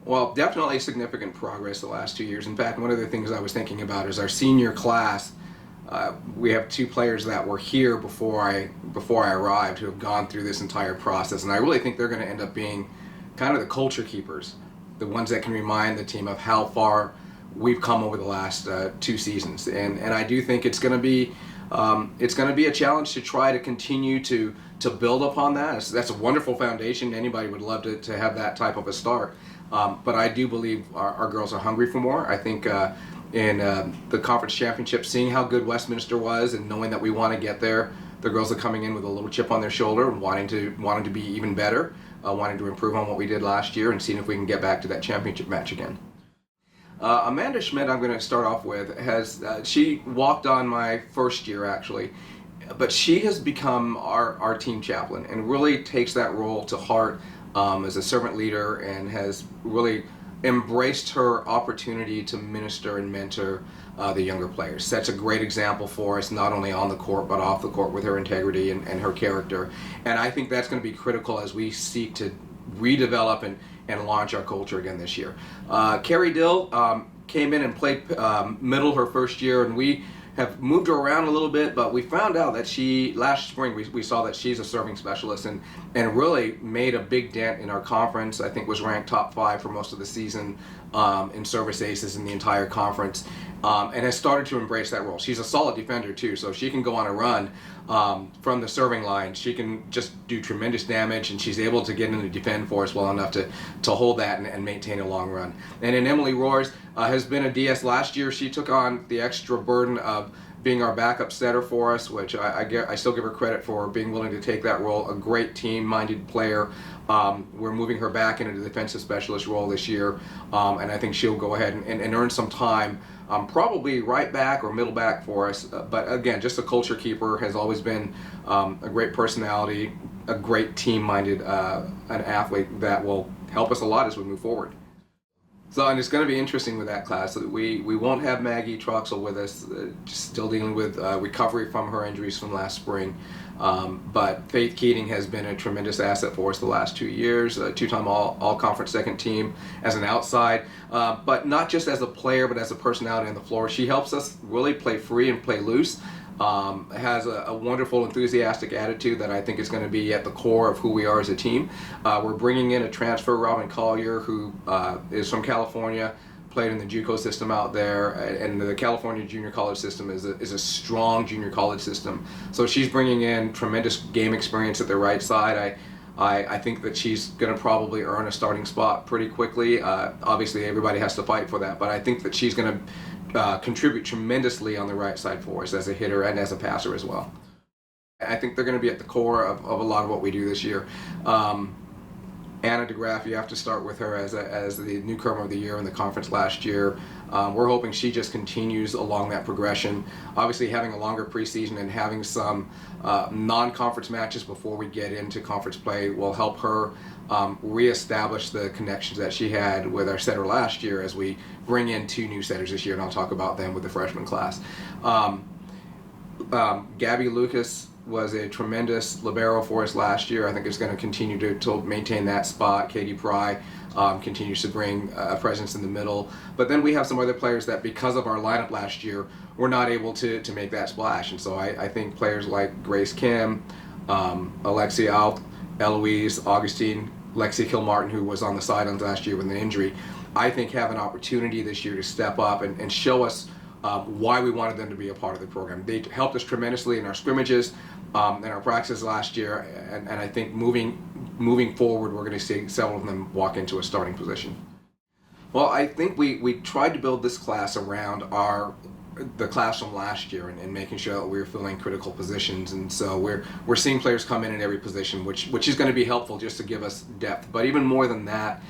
Well, definitely significant progress the last 2 years. In fact, one of the things I was thinking about is our senior class. We have two players that were here before I arrived who have gone through this entire process, and I really think they're going to end up being kind of the culture keepers, the ones that can remind the team of how far we've come over the last 2 seasons. And I do think it's going to be a challenge to try to continue to build upon that. That's a wonderful foundation. Anybody would love to have that type of a start. But I do believe our girls are hungry for more. I think in the conference championship, seeing how good Westminster was and knowing that we want to get there, the girls are coming in with a little chip on their shoulder and wanting to be even better, wanting to improve on what we did last year and seeing if we can get back to that championship match again. Amanda Schmidt, I'm going to start off with, she walked on my first year actually, but she has become our team chaplain and really takes that role to heart as a servant leader and has really embraced her opportunity to minister and mentor the younger players. Sets a great example for us, not only on the court but off the court, with her integrity and her character. And I think that's going to be critical as we seek to redevelop and launch our culture again this year. Carrie Dill came in and played middle her first year, and we have moved her around a little bit, but we found out that last spring we saw that she's a serving specialist and really made a big dent in our conference. I think was ranked top 5 for most of the season in service aces in the entire conference, and has started to embrace that role. She's a solid defender too, so she can go on a run from the serving line. She can just do tremendous damage, and she's able to get in and defend for us well enough to hold that and maintain a long run. And then Emily Roars has been a DS last year. She took on the extra burden of being our backup setter for us, which I still give her credit for being willing to take that role. A great team-minded player. We're moving her back into the defensive specialist role this year, and I think she'll go ahead and earn some time, probably right back or middle back for us. But again, just a culture keeper, has always been a great personality, a great team-minded an athlete that will help us a lot as we move forward. So, and it's going to be interesting with that class. We won't have Maggie Troxel with us, just still dealing with recovery from her injuries from last spring. But Faith Keating has been a tremendous asset for us the last 2 years, a two-time all-conference second team as an outside, but not just as a player, but as a personality on the floor. She helps us really play free and play loose. Has a wonderful, enthusiastic attitude that I think is going to be at the core of who we are as a team. We're bringing in a transfer, Robin Collier, who is from California, played in the JUCO system out there, and the California junior college system is a strong junior college system. So she's bringing in tremendous game experience at the right side. I think that she's going to probably earn a starting spot pretty quickly. Obviously, everybody has to fight for that, but I think that she's going to contribute tremendously on the right side for us as a hitter and as a passer as well. I think they're going to be at the core of a lot of what we do this year. Anna DeGraff, you have to start with her as the newcomer of the year in the conference last year. We're hoping she just continues along that progression. Obviously, having a longer preseason and having some non-conference matches before we get into conference play will help her reestablish the connections that she had with our setter last year as we bring in 2 new setters this year, and I'll talk about them with the freshman class. Gabby Lucas was a tremendous libero for us last year. I think it's going to continue to maintain that spot. Katie Pry continues to bring a presence in the middle. But then we have some other players that, because of our lineup last year, were not able to make that splash. And so I think players like Grace Kim, Alexia Alt, Eloise, Augustine, Lexi Kilmartin, who was on the sidelines last year with an injury, I think have an opportunity this year to step up and show us why we wanted them to be a part of the program. They helped us tremendously in our scrimmages, in our practices last year, and I think moving forward, we're going to see several of them walk into a starting position. Well, I think we tried to build this class around the class from last year and making sure that we were filling critical positions, and so we're seeing players come in every position, which is going to be helpful just to give us depth. But even more than that,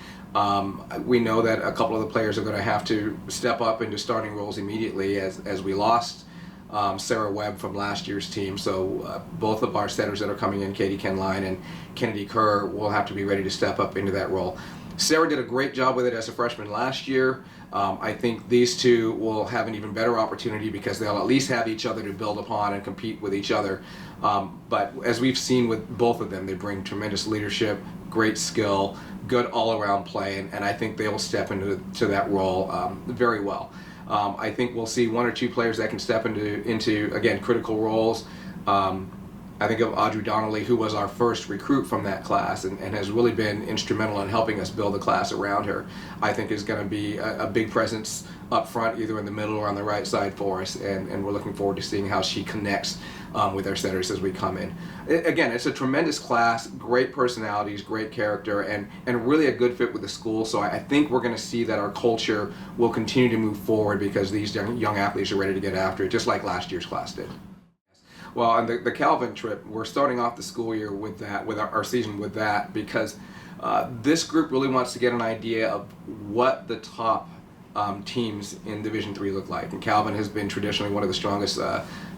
we know that a couple of the players are going to have to step up into starting roles immediately as we lost Sarah Webb from last year's team. So both of our setters that are coming in, Katie Kenline and Kennedy Kerr, will have to be ready to step up into that role. Sarah did a great job with it as a freshman last year. I think these two will have an even better opportunity because they'll at least have each other to build upon and compete with each other. But as we've seen with both of them, they bring tremendous leadership, great skill, good all-around play, and I think they will step into that role very well. I think we'll see one or two players that can step into again, critical roles. I think of Audrey Donnelly, who was our first recruit from that class and has really been instrumental in helping us build a class around her. I think is going to be a big presence up front, either in the middle or on the right side for us, and we're looking forward to seeing how she connects with our setters as we come in. Again, it's a tremendous class, great personalities, great character, and really a good fit with the school. So I think we're going to see that our culture will continue to move forward because these young athletes are ready to get after it, just like last year's class did. Well, on the Calvin trip, we're starting off the school year with that, with our season with that, because this group really wants to get an idea of what the top teams in Division III look like. And Calvin has been traditionally one of the strongest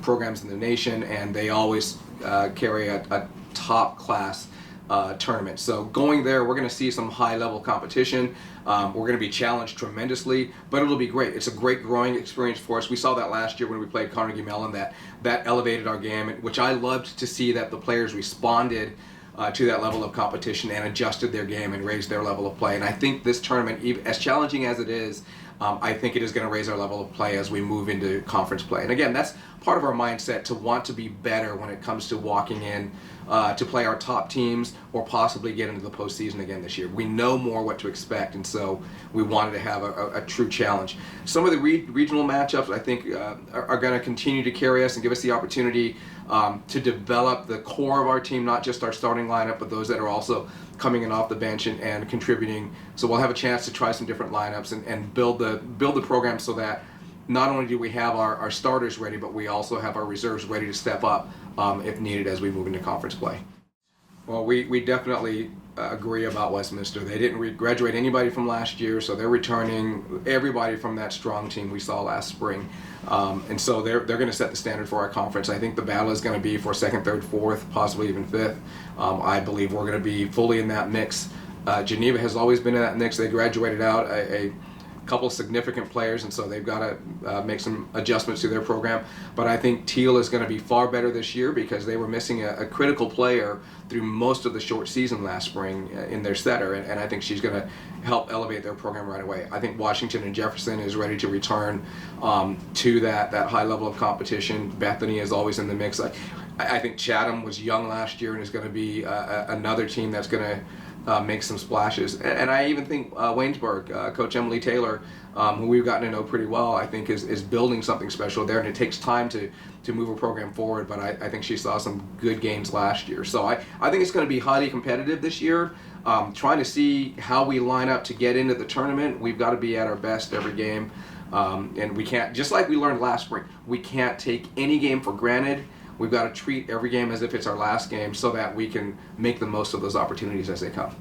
programs in the nation, and they always carry a top class tournament. So going there, we're going to see some high level competition. We're going to be challenged tremendously, but it'll be great. It's a great growing experience for us. We saw that last year when we played Carnegie Mellon, that elevated our game, which I loved to see that the players responded to that level of competition and adjusted their game and raised their level of play. And I think this tournament, even as challenging as it is, I think it is going to raise our level of play as we move into conference play. And again, that's part of our mindset, to want to be better when it comes to walking in to play our top teams or possibly get into the postseason again this year. We know more what to expect, and so we wanted to have a true challenge. Some of the regional matchups, I think, are going to continue to carry us and give us the opportunity to develop the core of our team, not just our starting lineup, but those that are also coming in off the bench and contributing. So we'll have a chance to try some different lineups and build the program so that not only do we have our starters ready, but we also have our reserves ready to step up if needed as we move into conference play. Well, we definitely agree about Westminster. They didn't graduate anybody from last year, so they're returning everybody from that strong team we saw last spring. And so they're going to set the standard for our conference. I think the battle is going to be for second, third, fourth, possibly even fifth. I believe we're going to be fully in that mix. Geneva has always been in that mix. They graduated out a couple of significant players, and so they've got to make some adjustments to their program. But I think Teal is going to be far better this year because they were missing a critical player through most of the short season last spring in their setter, and I think she's going to help elevate their program right away. I think Washington and Jefferson is ready to return to that high level of competition. Bethany is always in the mix. I think Chatham was young last year and is going to be another team that's going to make some splashes. And I even think Waynesburg, Coach Emily Taylor, who we've gotten to know pretty well, I think is building something special there, and it takes time to move a program forward, but I think she saw some good gains last year. So I think it's going to be highly competitive this year. Trying to see how we line up to get into the tournament. We've got to be at our best every game, and we can't, just like we learned last spring, we can't take any game for granted. We've got to treat every game as if it's our last game so that we can make the most of those opportunities as they come.